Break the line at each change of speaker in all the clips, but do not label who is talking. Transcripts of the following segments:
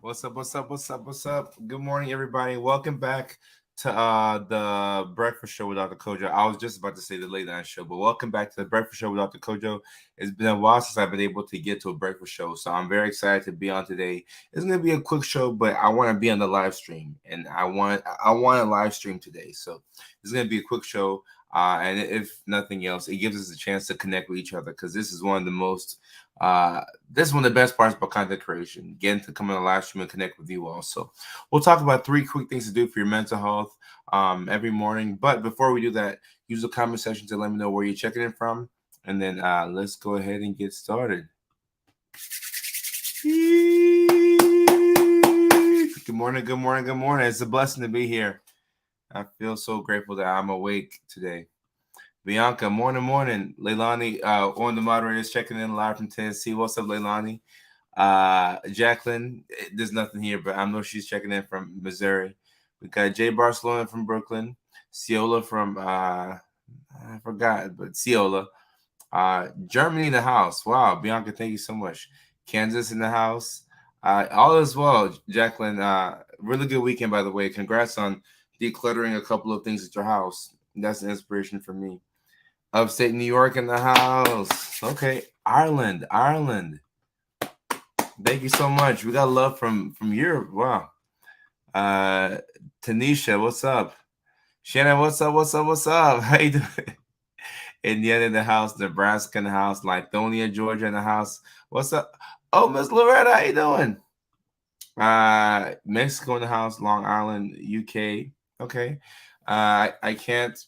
What's up? What's up? What's up? What's up? Good morning, everybody. Welcome back to the Breakfast Show with Dr. Kojo. I was just about to say the late night show, but welcome back to the Breakfast Show with Dr. Kojo. It's been a while since I've been able to get to a breakfast show, so I'm very excited to be on today. It's gonna be a quick show, but I want to be on the live stream, and I want a live stream today. So it's gonna be a quick show. And if nothing else, it gives us a chance to connect with each other because this is one of the most this is one of the best parts about content creation, getting to come on a live stream and connect with you all. So we'll talk about 3 quick things to do for your mental health every morning. But before we do that, use the comment section to let me know where you're checking in from. And then let's go ahead and get started. Good morning, good morning, good morning. It's a blessing to be here. I feel so grateful that I'm awake today. Bianca, morning. Leilani, one of the moderators checking in live from Tennessee. What's up, Leilani? Jacqueline, there's nothing here, but I know she's checking in from Missouri. We got Jay Barcelona from Brooklyn, Ciola from I forgot, but Ciola. Germany in the house. Wow, Bianca, thank you so much. Kansas in the house. All as well, Jacqueline. Really good weekend, by the way. Congrats on decluttering a couple of things at your house. That's an inspiration for me. Upstate New York in the house. Okay, Ireland. Thank you so much. We got love from Europe. Wow. Tanisha, what's up? Shannon, what's up? How you doing? Indiana in the house, Nebraska in the house, Lithonia, Georgia in the house. What's up? Oh, Miss Loretta, how you doing? Mexico in the house, Long Island, UK. Okay. I can't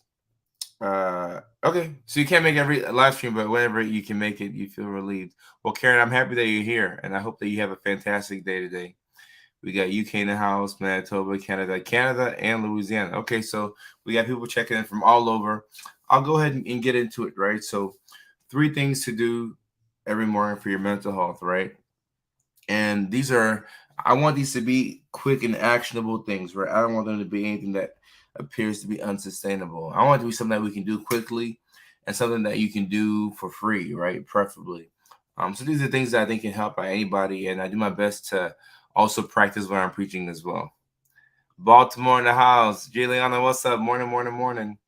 okay, so you can't make every live stream, but whenever you can make it, you feel relieved. Well, Karen, I'm happy that you're here, and I hope that you have a fantastic day today. We got UK in the house, Manitoba, Canada, and Louisiana. Okay, so we got people checking in from all over. I'll go ahead and get into it, right? So 3 things to do every morning for your mental health, right? And I want these to be quick and actionable things, right? I don't want them to be anything that appears to be unsustainable. I want it to be something that we can do quickly and something that you can do for free, right? Preferably. So these are things that I think can help by anybody, and I do my best to also practice when I'm preaching as well. Baltimore in the house. Juliana, what's up? Morning.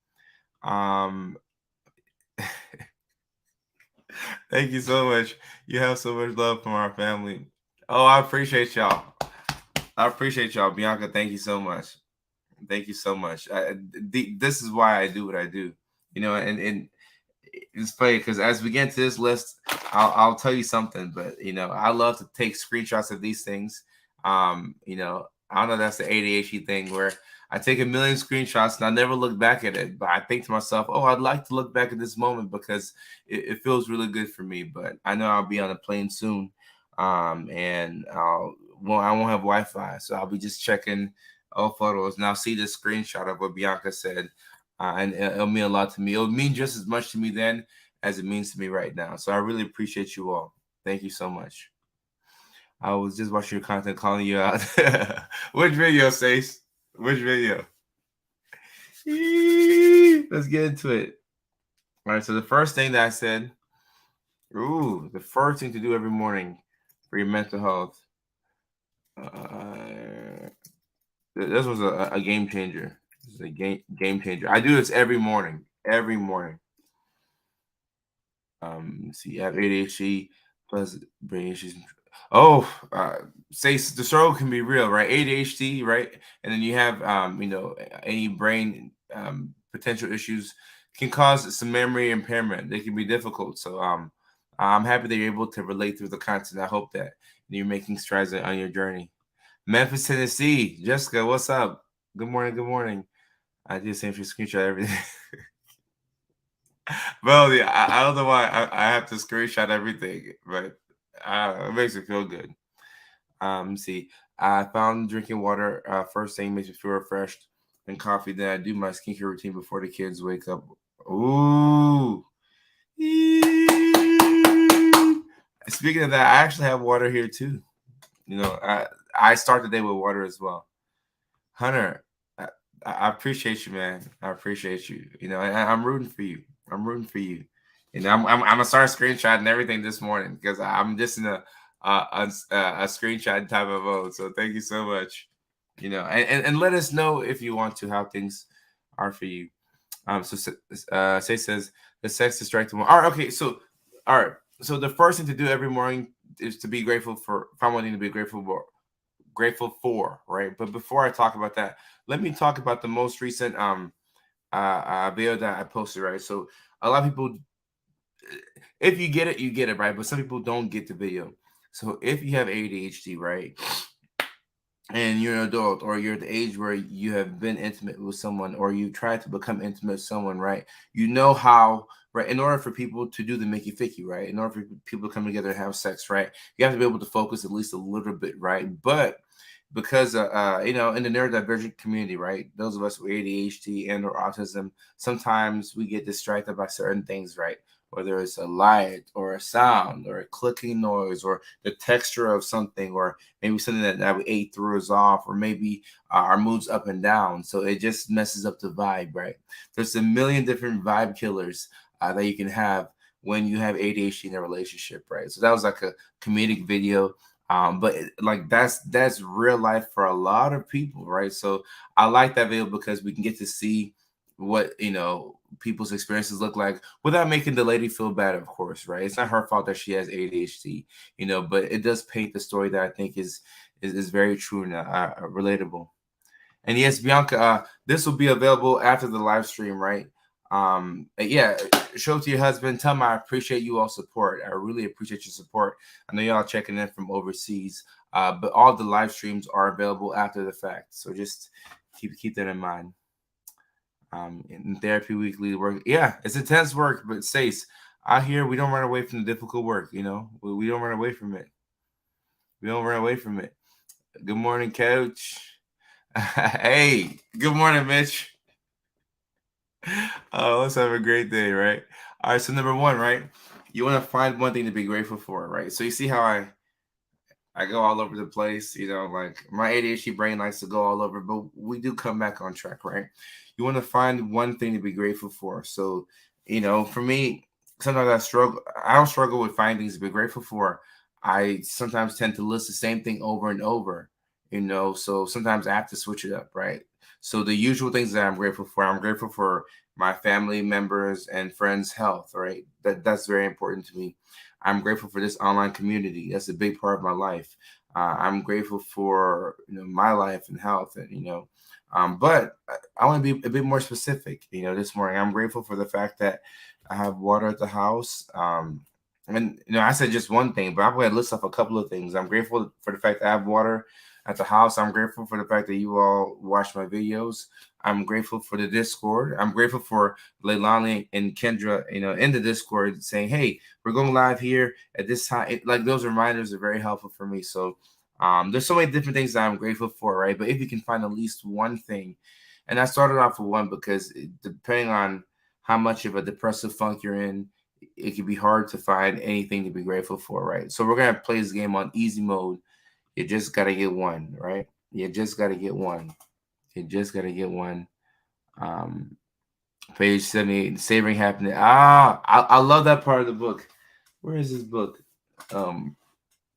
Um, Thank you so much. You have so much love from our family. Oh, I appreciate y'all. Bianca, thank you so much. Thank you so much. This is why I do what I do. And it's funny because as we get into this list, I'll tell you something, but I love to take screenshots of these things. I don't know, that's the ADHD thing where I take a million screenshots and I never look back at it. But I think to myself, oh, I'd like to look back at this moment because it feels really good for me. But I know I'll be on a plane soon, and I won't have Wi-Fi, so I'll be just checking all photos, and I'll see this screenshot of what Bianca said, and it'll mean a lot to me. It'll mean just as much to me then as it means to me right now. So I really appreciate you all. Thank you so much. I was just watching your content, calling you out. Which video, Stace? Which video? Let's get into it. All right. So the first thing that I said, the first thing to do every morning for your mental health. This was a game changer. This is a game changer. I do this every morning. Let's see, you have ADHD plus brain issues. Oh, say the struggle can be real, right? ADHD, right? And then you have, any brain potential issues can cause some memory impairment. They can be difficult. So, I'm happy that you're able to relate through the content. I hope that you're making strides on your journey. Memphis, Tennessee. Jessica, what's up? Good morning. I did the same for screenshot everything. Well, yeah, I don't know why I have to screenshot everything, but it makes me feel good. See, I found drinking water first thing makes me feel refreshed, and coffee. Then I do my skincare routine before the kids wake up. Ooh. Speaking of that, I actually have water here too. I start the day with water as well. Hunter, I appreciate you, man. I appreciate you. I'm rooting for you. I'm gonna start screenshotting everything this morning because I'm just in a screenshot type of mode. So thank you so much. And let us know if you want to how things are for you. Say says the sex distracted one. All right, okay. So, all right. So the first thing to do every morning is to be grateful for. Find one thing to be grateful for, right? But before I talk about that, let me talk about the most recent video that I posted, right? So a lot of people, if you get it, right? But some people don't get the video. So if you have ADHD, right, and you're an adult or you're at the age where you have been intimate with someone or you try to become intimate with someone, right, you know how, right, in order for people to do the mickey ficky, right, in order for people to come together and have sex, right, you have to be able to focus at least a little bit, right? But because in the neurodivergent community, right, those of us with ADHD and or autism, sometimes we get distracted by certain things, right, whether it's a light or a sound or a clicking noise or the texture of something, or maybe something that we ate threw us off, or maybe our mood's up and down. So it just messes up the vibe, right? There's a million different vibe killers that you can have when you have ADHD in a relationship, right? So that was like a comedic video. But like that's real life for a lot of people, right? So I like that video because we can get to see what people's experiences look like without making the lady feel bad, of course, right? It's not her fault that she has ADHD, but it does paint the story that I think is very true and relatable. And yes, Bianca, this will be available after the live stream, right? Yeah, show it to your husband. Tell him I appreciate you all support. I really appreciate your support. I know y'all checking in from overseas, but all the live streams are available after the fact. So just keep that in mind. In therapy weekly work, yeah, it's intense work, but Stace, out here we don't run away from the difficult work. We don't run away from it. We don't run away from it. Good morning, Coach. Hey, good morning, Mitch. Let's have a great day, right? All right, so number one, right? You want to find one thing to be grateful for, right? So you see how I go all over the place, like my ADHD brain likes to go all over, but we do come back on track, right? You want to find one thing to be grateful for. So, for me, sometimes I don't struggle with finding things to be grateful for. I sometimes tend to list the same thing over and over, so sometimes I have to switch it up, right? So the usual things that I'm grateful for my family members and friends' health, right? That's very important to me. I'm grateful for this online community. That's a big part of my life. I'm grateful for my life and health, and but I want to be a bit more specific. This morning I'm grateful for the fact that I have water at the house. And I said just one thing, but I'm going to list off a couple of things. I'm grateful for the fact that I have water at the house. I'm grateful for the fact that you all watch my videos. I'm grateful for the Discord. I'm grateful for Leilani and Kendra, in the Discord saying, "Hey, we're going live here at this time." Like those reminders are very helpful for me. So there's so many different things that I'm grateful for, right? But if you can find at least one thing, and I started off with one because depending on how much of a depressive funk you're in, it can be hard to find anything to be grateful for, right? So we're gonna play this game on easy mode. You just gotta get one, right? You just gotta get one. You just gotta get one. Um, Page 78, Savoring Happiness. I love that part of the book. Where is this book? Um,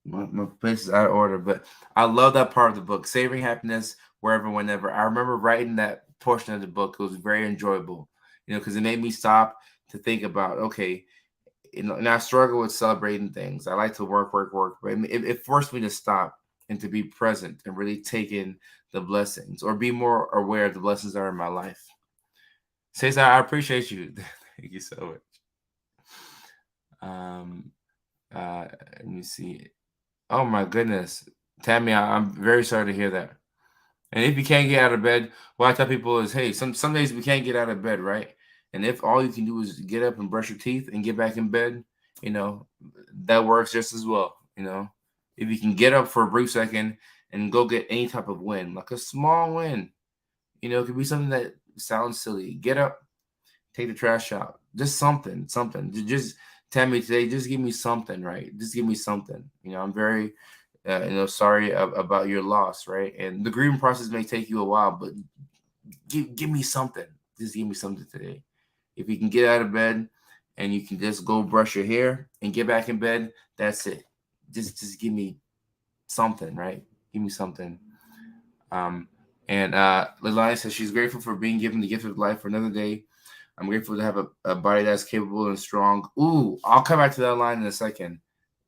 my place is out of order, but I love that part of the book. Savoring Happiness wherever, whenever. I remember writing that portion of the book. It was very enjoyable, because it made me stop to think about, okay, and I struggle with celebrating things. I like to work, work, work, but it forced me to stop and to be present and really take in the blessings or be more aware of the blessings that are in my life. Says I appreciate you. Thank you so much. Um, let me see. Oh my goodness, Tammy, I'm very sorry to hear that. And if you can't get out of bed, what I tell people is, hey, some days we can't get out of bed, right? And if all you can do is get up and brush your teeth and get back in bed, that works just as well. If you can get up for a brief second and go get any type of win, like a small win, it could be something that sounds silly. Get up, take the trash out, just something. Just tell me today, just give me something, right? Just give me something. I'm very sorry about your loss, right? And the grieving process may take you a while, but give me something. Just give me something today. If you can get out of bed and you can just go brush your hair and get back in bed. That's it. Just give me something, right? Give me something. Um, and Lilani says she's grateful for being given the gift of life for another day. I'm grateful to have a body that's capable and strong. Ooh, I'll come back to that line in a second.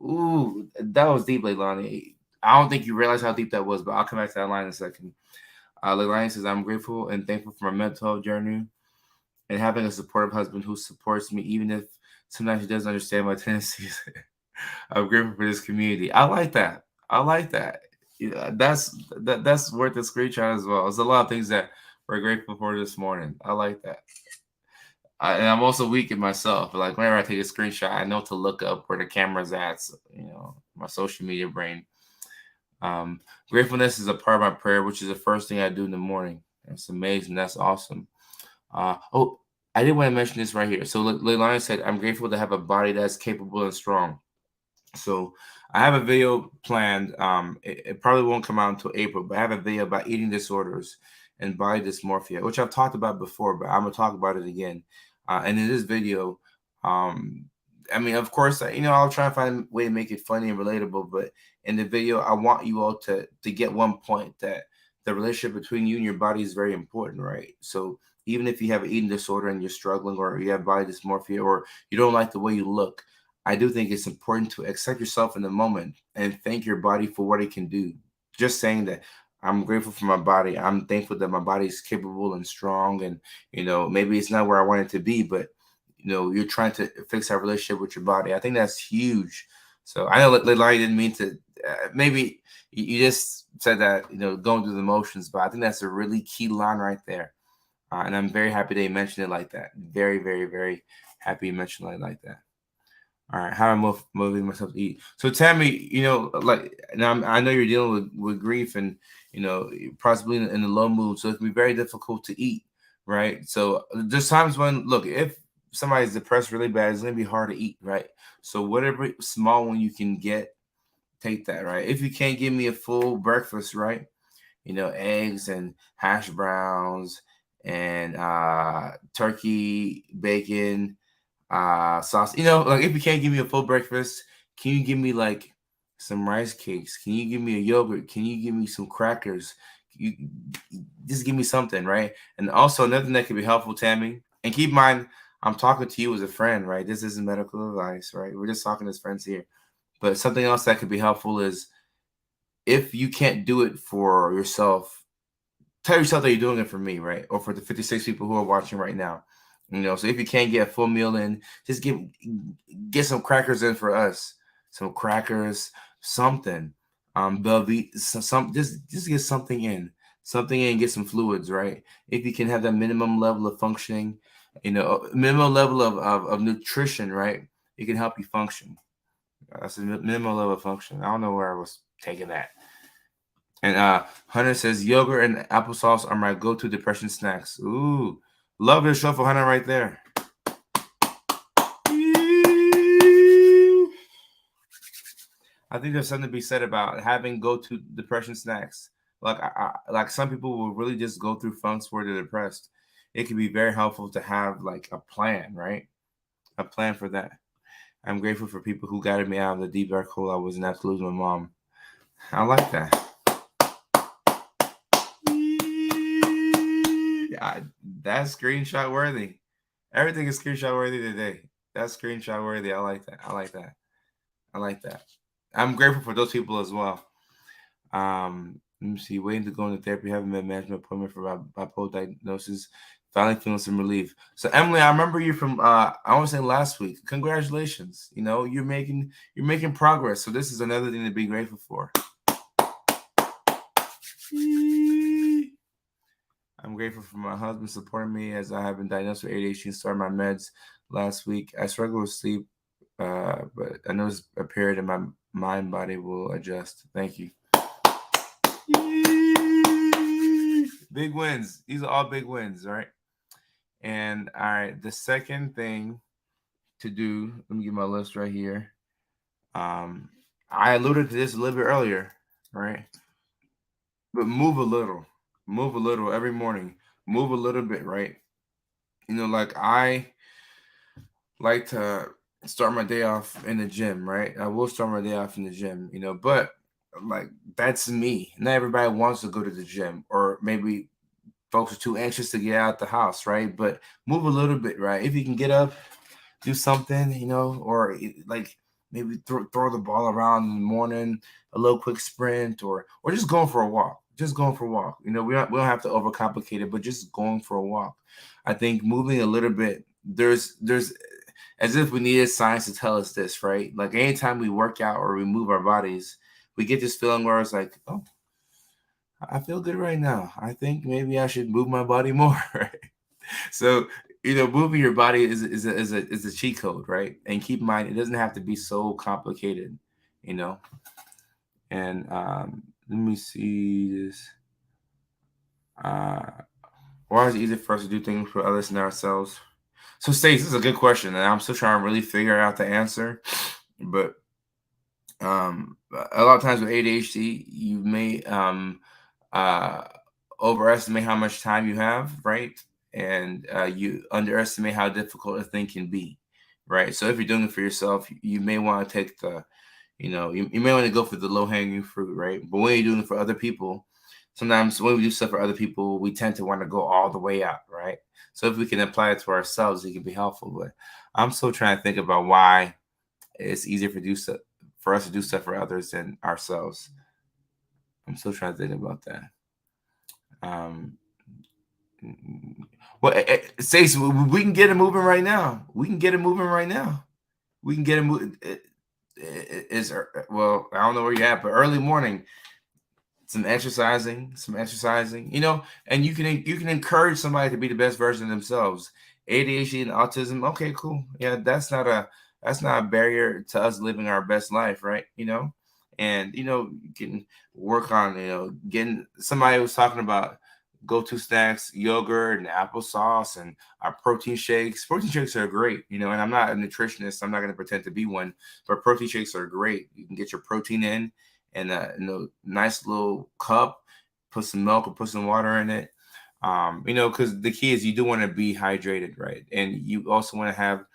Ooh, that was deep, Leilani. I don't think you realize how deep that was, but I'll come back to that line in a second. Leilani says, I'm grateful and thankful for my mental health journey and having a supportive husband who supports me, even if sometimes he doesn't understand my tendencies. I'm grateful for this community. I like that. I like that. Yeah, that's worth a screenshot as well. There's a lot of things that we're grateful for this morning. I like that. And I'm also weak in myself. Like whenever I take a screenshot, I know to look up where the camera's at. So, my social media brain. Um, Gratefulness is a part of my prayer, which is the first thing I do in the morning. That's amazing. That's awesome. Oh, I did want to mention this right here. So Leilani said, I'm grateful to have a body that's capable and strong. So I have a video planned. It probably won't come out until April, but I have a video about eating disorders and body dysmorphia, which I've talked about before, but I'm gonna talk about it again. And in this video, um, I mean, of course, I'll try and find a way to make it funny and relatable. But in the video, I want you all to get one point that the relationship between you and your body is very important, right? So even if you have an eating disorder and you're struggling, or you have body dysmorphia, or you don't like the way you look, I do think it's important to accept yourself in the moment and thank your body for what it can do. Just saying that I'm grateful for my body. I'm thankful that my body is capable and strong. And, maybe it's not where I want it to be, but, you're trying to fix that relationship with your body. I think that's huge. So I know Leilani didn't mean to, maybe you just said that, going through the motions, but I think that's a really key line right there. And I'm very happy they mentioned it like that. Very, very, very happy you mentioned it like that. All right, how am I motivating myself to eat? So Tammy, like now I know you're dealing with grief and possibly in a low mood, so it can be very difficult to eat, right? So there's times when look, if somebody's depressed really bad, it's gonna be hard to eat, right? So whatever small one you can get, take that, right? If you can't give me a full breakfast, right? Eggs and hash browns and turkey, bacon, sauce. Like if you can't give me a full breakfast, can you give me like some rice cakes? Can you give me a yogurt? Can you give me some crackers? You just give me something, right? And also another thing that could be helpful, Tammy. And keep in mind, I'm talking to you as a friend, right? This isn't medical advice, right? We're just talking as friends here. But something else that could be helpful is if you can't do it for yourself, tell yourself that you're doing it for me, right? Or for the 56 people who are watching right now. So if you can't get a full meal in, just get some crackers in for us. Some crackers, something. Belvy, some just get something in, get some fluids, right? If you can have that minimum level of functioning, minimum level of nutrition, right? It can help you function. That's a minimum level of function. I don't know where I was taking that. And Hunter says yogurt and applesauce are my go-to depression snacks. Ooh, love your show for Hunter right there. I think there's something to be said about having go-to depression snacks. Like some people will really just go through funks where they're depressed. It can be very helpful to have like a plan, right? A plan for that. I'm grateful for people who guided me out of the deep dark hole I was in after losing my mom. I like that. That's screenshot worthy. Everything is screenshot worthy today. That's screenshot worthy. I like that. I like that. I like that. I'm grateful for those people as well. Let me see. Waiting to go into therapy, having a management appointment for bipolar diagnosis. Finally feeling some relief. So Emily, I remember you from I want to say last week. Congratulations. You're making progress. So this is another thing to be grateful for. I'm grateful for my husband supporting me as I have been diagnosed with ADHD and started my meds last week. I struggle with sleep, but I know it's a period and my mind body will adjust. Thank you. Big wins. These are all big wins, right? And all right, the second thing to do, let me get my list right here. I alluded to this a little bit earlier, right? But move a little every morning. Move a little bit, right? Like like to start my day off in the gym, right? I will start my day off in the gym, but like that's me. Not everybody wants to go to the gym, or maybe folks are too anxious to get out the house, right? But move a little bit, right? If you can get up, do something, or like maybe throw the ball around in the morning, a little quick sprint, or just going for a walk. Just going for a walk. We don't have to overcomplicate it, but just going for a walk. I think moving a little bit. There's as if we needed science to tell us this, right? Like anytime we work out or we move our bodies, we get this feeling where it's like, oh, I feel good right now. I think maybe I should move my body more. Right? So moving your body is a cheat code, right? And keep in mind, it doesn't have to be so complicated, you know. And let me see this. Uh, why is it easier for us to do things for others than ourselves? So, Stace, this is a good question, and I'm still trying to really figure out the answer. But a lot of times with ADHD, you may uh, overestimate how much time you have, right? And you underestimate how difficult a thing can be, right? So if you're doing it for yourself, you may want to take you may want to go for the low hanging fruit, right? But when you're doing it for other people, sometimes when we do stuff for other people, we tend to want to go all the way up, right? So if we can apply it to ourselves, it can be helpful. But I'm still trying to think about why it's easier for us to do stuff for others than ourselves. I'm still trying to think about that. Um, well, Stacey, we can get it moving right now. We can get it moving right now. We can get it moving. Is well, I don't know where you're at, but early morning, some exercising, and you can encourage somebody to be the best version of themselves. ADHD and autism, okay, cool. Yeah, that's not a barrier to us living our best life, right? And you can work on getting. Somebody was talking about go-to snacks, yogurt and applesauce and our protein shakes. Protein shakes are great, and I'm not a nutritionist. I'm not going to pretend to be one, but protein shakes are great. You can get your protein in a nice little cup, put some milk or put some water in it. Because the key is you do want to be hydrated, right? And you also want to have,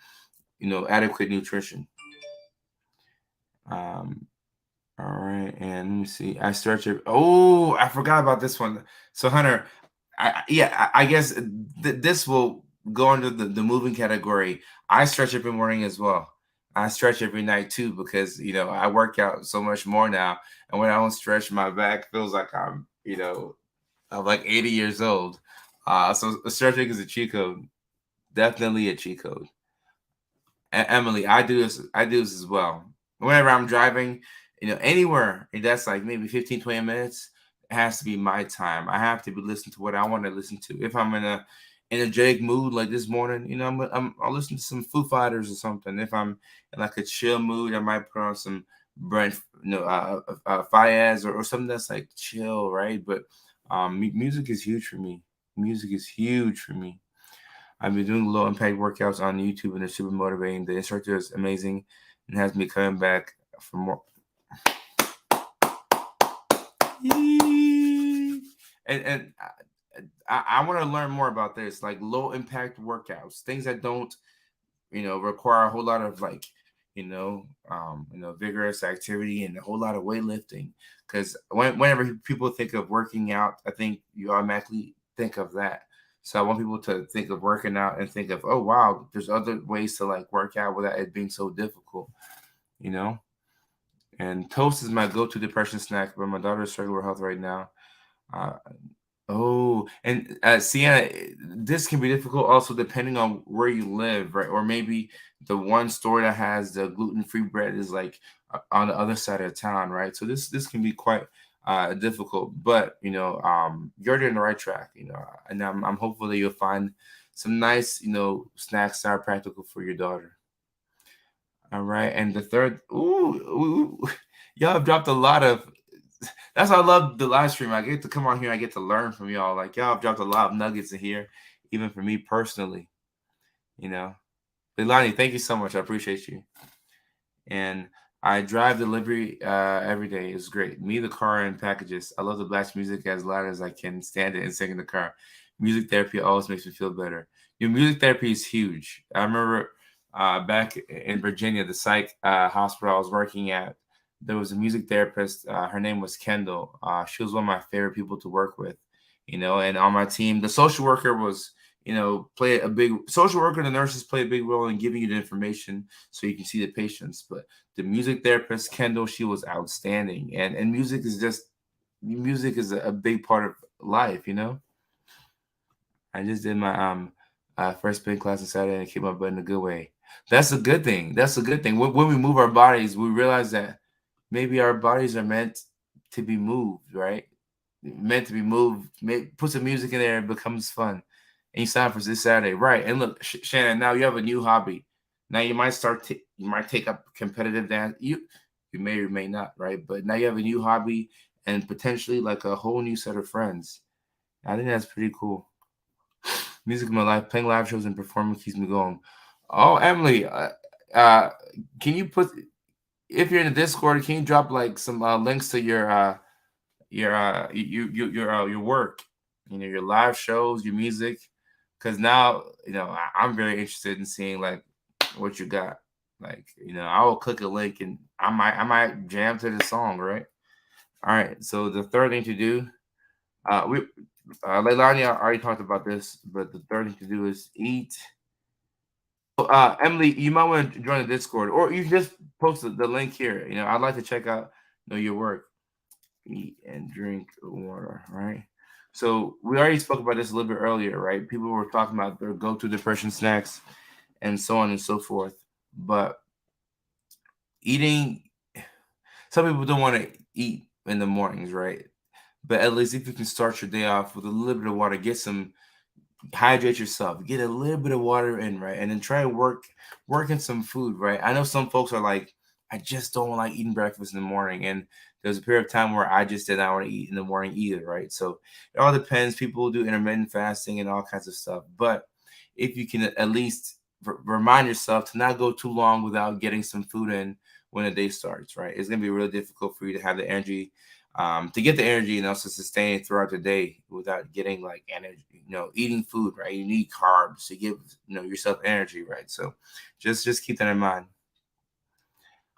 adequate nutrition. Um, all right, and let me see. I stretch it. Oh, I forgot about this one. So Hunter, I guess this will go under the moving category. I stretch every morning as well. I stretch every night too because I work out so much more now, and when I don't stretch, my back feels like I'm like 80 years old. So stretching is a cheat code, definitely a cheat code. And Emily, I do this as well. Whenever I'm driving, anywhere, and that's like maybe 15, 20 minutes, it has to be my time. I have to be listening to what I want to listen to. If I'm in a energetic mood like this morning, I'll listen to some Foo Fighters or something. If I'm in like a chill mood, I might put on some Brent, Fayez or something that's like chill, right? But music is huge for me. Music is huge for me. I've been doing low impact workouts on YouTube and they're super motivating. The instructor is amazing and has me coming back for more. And I want to learn more about this, like low impact workouts, things that don't, require a whole lot of like, vigorous activity and a whole lot of weightlifting. Because whenever people think of working out, I think you automatically think of that. So I want people to think of working out and think of, oh wow, there's other ways to like work out without it being so difficult, you know. And toast is my go-to depression snack, but my daughter's struggling with health right now. Uh, Oh, and Sienna, this can be difficult also depending on where you live, right? Or maybe the one store that has the gluten-free bread is like on the other side of town, right? So this can be quite difficult, but you're in the right track, and I'm hopeful that you'll find some nice, snacks that are practical for your daughter. All right, and the third, y'all have dropped a lot of. That's why I love the live stream. I get to come on here. I get to learn from y'all. Like y'all have dropped a lot of nuggets in here, even for me personally. You know, Leilani, thank you so much. I appreciate you. And I drive delivery every day. It's great. Me, the car, and packages. I love the blast music as loud as I can stand it and sing in the car. Music therapy always makes me feel better. Your music therapy is huge. I remember back in Virginia, the psych hospital I was working at. There was a music therapist. Her name was Kendall. She was one of my favorite people to work with, and on my team, the social worker was, play a big social worker. The nurses play a big role in giving you the information so you can see the patients. But the music therapist, Kendall, she was outstanding. And music is a big part of life. I just did my first spin class on Saturday and kicked my butt in a good way. That's a good thing. That's a good thing. When we move our bodies, we realize that maybe our bodies are meant to be moved, right? Meant to be moved. Put some music in there, it becomes fun. And you sign up for this Saturday, right? And look, Shannon, now you have a new hobby. Now you might you might take up competitive dance. You may or may not, right? But now you have a new hobby and potentially like a whole new set of friends. I think that's pretty cool. Music in my life, playing live shows and performing keeps me going. Oh, Emily, uh, can you put if you're in the Discord, can you drop like some links to your work, your live shows, your music? Because now I'm very interested in seeing like what you got. Like I will click a link and I might jam to the song, right? All right. So the third thing to do, we Leilani already talked about this, but the third thing to do is eat. Emily, you might want to join the Discord, or you can just post the link here. I'd like to check out your work. Eat and drink water, right? So we already spoke about this a little bit earlier, right? People were talking about their go-to depression snacks and so on and so forth. But eating, some people don't want to eat in the mornings, right? But at least if you can start your day off with a little bit of water, hydrate yourself, get a little bit of water in, right? And then try to work in some food, right? I know some folks are like, I just don't like eating breakfast in the morning. And there's a period of time where I just did not want to eat in the morning either, right? So it all depends. People do intermittent fasting and all kinds of stuff. But if you can at least remind yourself to not go too long without getting some food in when the day starts, right? It's gonna be really difficult for you to have the energy, to get the energy and also sustain it throughout the day without getting like energy. Eating food, right? You need carbs to give yourself energy, right? So just keep that in mind.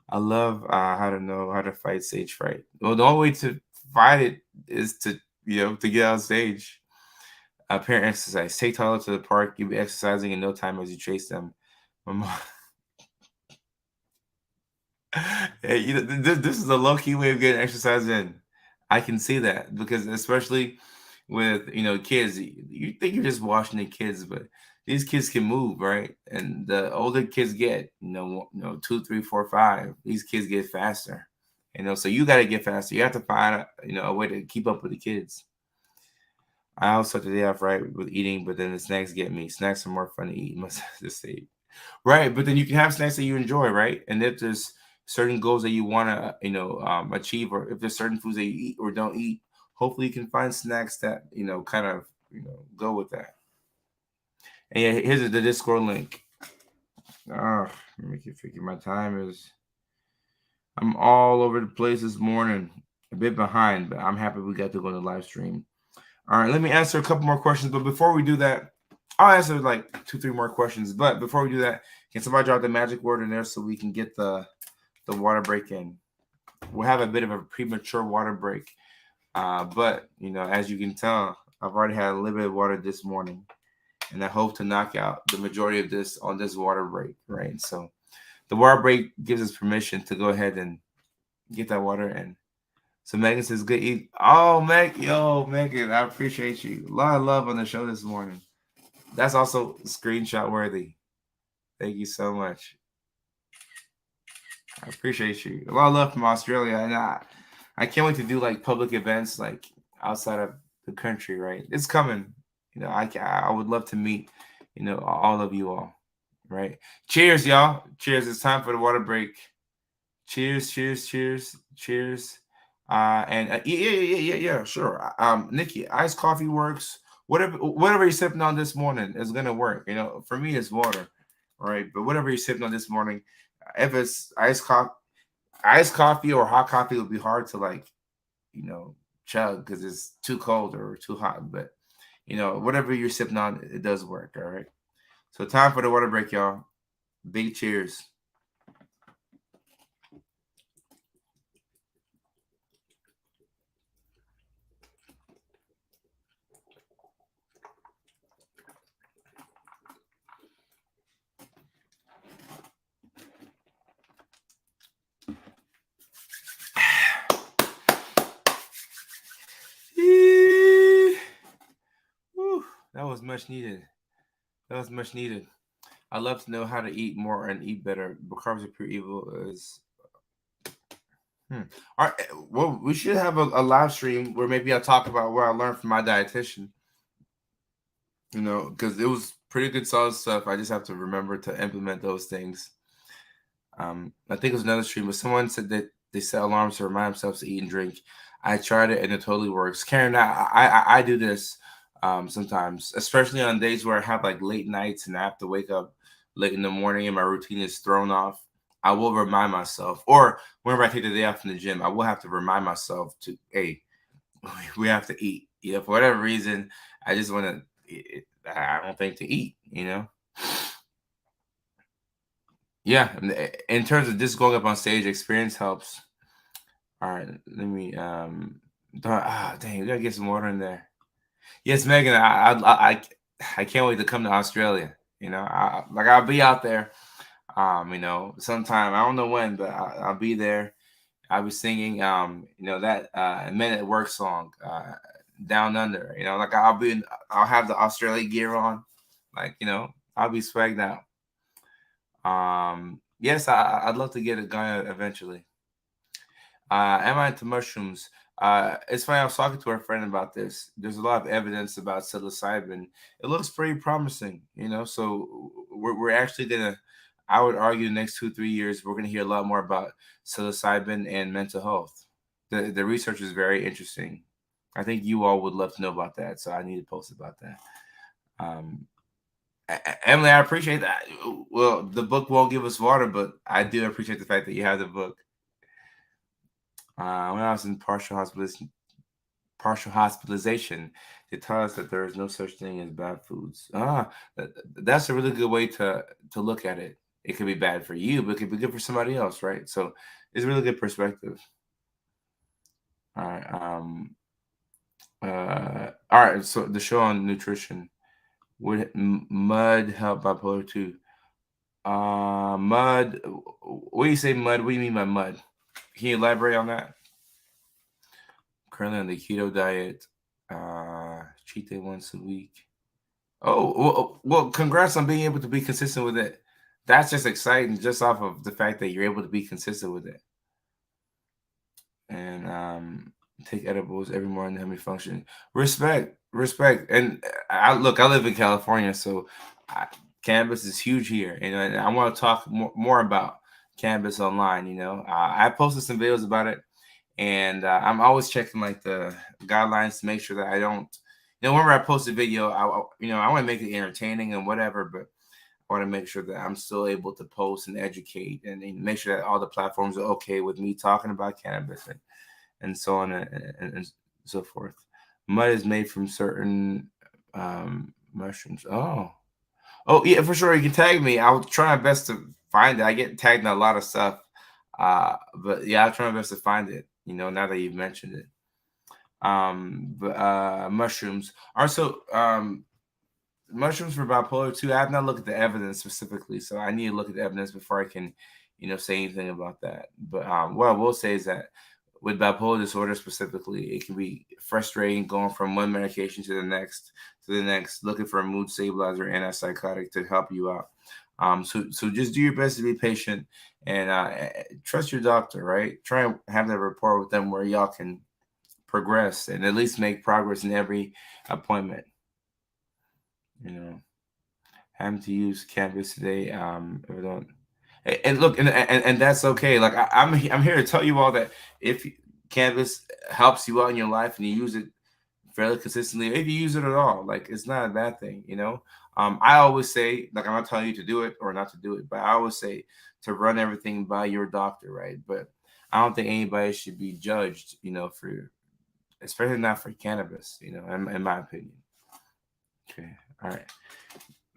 I love how to know how to fight stage fright. Well, the only way to fight it is to to get on stage. Parent exercise. Take Tyler to the park. You'll be exercising in no time as you chase them. My mom- Hey, this is a low key way of getting exercise in. I can see that because especially with kids, you think you're just watching the kids, but these kids can move, right? And the older kids get, 2, 3, 4, 5. These kids get faster, So you got to get faster. You have to find a way to keep up with the kids. I also start the day off right with eating, but then the snacks get me. Snacks are more fun to eat, must just say. Right, but then you can have snacks that you enjoy, right? And if there's certain goals that you want to, achieve, or if there's certain foods that you eat or don't eat, hopefully you can find snacks that kind of go with that. And yeah, here's the Discord link. Let me keep figure. My time is. I'm all over the place this morning, a bit behind, but I'm happy we got to go to the live stream. All right, let me answer a couple more questions, but before we do that, I'll answer like 2, 3 more questions. But before we do that, can somebody drop the magic word in there so we can get the water break in? We'll have a bit of a premature water break, but as you can tell, I've already had a little bit of water this morning, and I hope to knock out the majority of this on this water break, right? So the water break gives us permission to go ahead and get that water in. So Megan says, "Good eat." Oh, Megan, I appreciate you. A lot of love on the show this morning. That's also screenshot worthy. Thank you so much. I appreciate you. A lot of love from Australia, and I can't wait to do like public events like outside of the country. Right, it's coming. I would love to meet all of you all. Right. Cheers, y'all. Cheers. It's time for the water break. Cheers, cheers, cheers, cheers. And yeah, sure. Nikki, iced coffee works. Whatever you're sipping on this morning is gonna work. For me, it's water, right? But whatever you're sipping on this morning, if it's iced coffee or hot coffee would be hard to like, chug because it's too cold or too hot. But whatever you're sipping on, it does work. All right. So time for the water break, y'all. Big cheers. Whew, that was much needed. That was much needed. I love to know how to eat more and eat better. But carbs are pure evil is. All right. Well, we should have a live stream where maybe I'll talk about what I learned from my dietitian. Because it was pretty good, solid stuff. I just have to remember to implement those things. I think it was another stream, but someone said that they set alarms to remind themselves to eat and drink. I tried it and it totally works. Karen, I do this sometimes, especially on days where I have like late nights and I have to wake up late in the morning and my routine is thrown off. I will remind myself, or whenever I take the day off in the gym, I will have to remind myself to, hey, we have to eat. For whatever reason, I just want to. I don't think to eat. Yeah, in terms of just going up on stage, experience helps. All right, let me dang, we gotta get some water in there. Yes, Megan, I can't wait to come to Australia. I'll be out there. Sometime I don't know when, but I'll be there. I'll be singing that Men at Work song, Down Under. I'll have the Australia gear on, I'll be swagged out. Yes, I'd love to get it going eventually. Am I into mushrooms? It's funny. I was talking to a friend about this. There's a lot of evidence about psilocybin. It looks pretty promising, So we're actually gonna. I would argue the next 2-3 years we're gonna hear a lot more about psilocybin and mental health. The research is very interesting. I think you all would love to know about that, so I need to post about that. Um, Emily, I appreciate that. Well, the book won't give us water, but I do appreciate the fact that you have the book. When I was in partial hospitalization, they taught us that there is no such thing as bad foods. That's a really good way to look at it. It could be bad for you, but it could be good for somebody else, right? So it's a really good perspective. All right. All right. So the show on nutrition would mud help bipolar 2? Mud. What do you say, mud? What do you mean by mud? Can you elaborate on that? Currently on the keto diet, cheat day once a week. Oh, well, congrats on being able to be consistent with it. That's just exciting, just off of the fact that you're able to be consistent with it. And take edibles every morning to help me function. Respect. And I live in California, so cannabis is huge here, and I want to talk more about cannabis online. I posted some videos about it, and I'm always checking like the guidelines to make sure that I don't. Whenever I post a video, I want to make it entertaining and whatever, but I want to make sure that I'm still able to post and educate and make sure that all the platforms are okay with me talking about cannabis and so on and so forth. Mud is made from certain mushrooms. Oh yeah, for sure. You can tag me. I'll try my best to find it. I get tagged in a lot of stuff, but yeah, I'll try my best to find it. Now that you've mentioned it. But mushrooms are mushrooms for bipolar 2. I have not looked at the evidence specifically, so I need to look at the evidence before I can, say anything about that. But what I will say is that with bipolar disorder specifically, it can be frustrating going from one medication to the next, looking for a mood stabilizer, antipsychotic to help you out. So just do your best to be patient and trust your doctor, right? Try and have that rapport with them where y'all can progress and at least make progress in every appointment. Having to use cannabis today. If I don't, and look, and that's okay. Like I'm here to tell you all that if cannabis helps you out in your life and you use it fairly consistently, if you use it at all, like it's not a bad thing. I always say, like, I'm not telling you to do it or not to do it, but I always say to run everything by your doctor, right? But I don't think anybody should be judged, for especially not for cannabis, in my opinion. Okay, all right.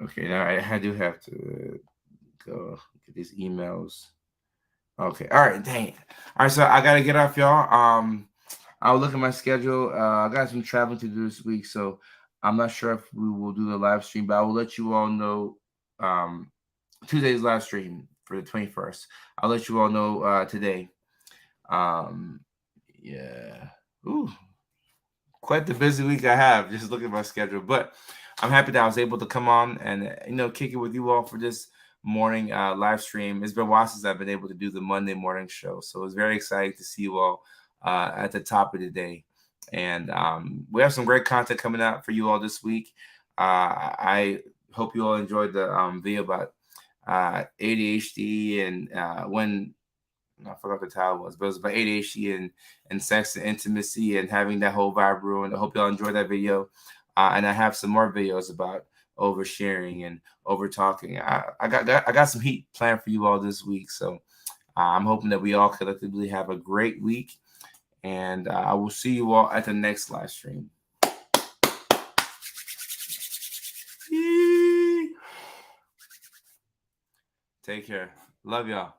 Okay, now I do have to go get these emails. Okay. All right. Dang it. All right. So I gotta get off, y'all. I'll look at my schedule. I got some traveling to do this week, so I'm not sure if we will do the live stream, but I will let you all know. Tuesday's live stream for the 21st. I'll let you all know today. Yeah. Ooh, quite the busy week I have. Just look at my schedule, but I'm happy that I was able to come on and kick it with you all for this morning live stream. It's been a while since I've been able to do the Monday morning show, so it's very exciting to see you all at the top of the day. And we have some great content coming out for you all this week. I hope you all enjoyed the video about ADHD and when I forgot what the title was, but it was about ADHD and sex and intimacy and having that whole vibe ruined. I hope y'all enjoyed that video. And I have some more videos about oversharing and over talking. I got some heat planned for you all this week. So I'm hoping that we all collectively have a great week. And I will see you all at the next live stream. Take care. Love y'all.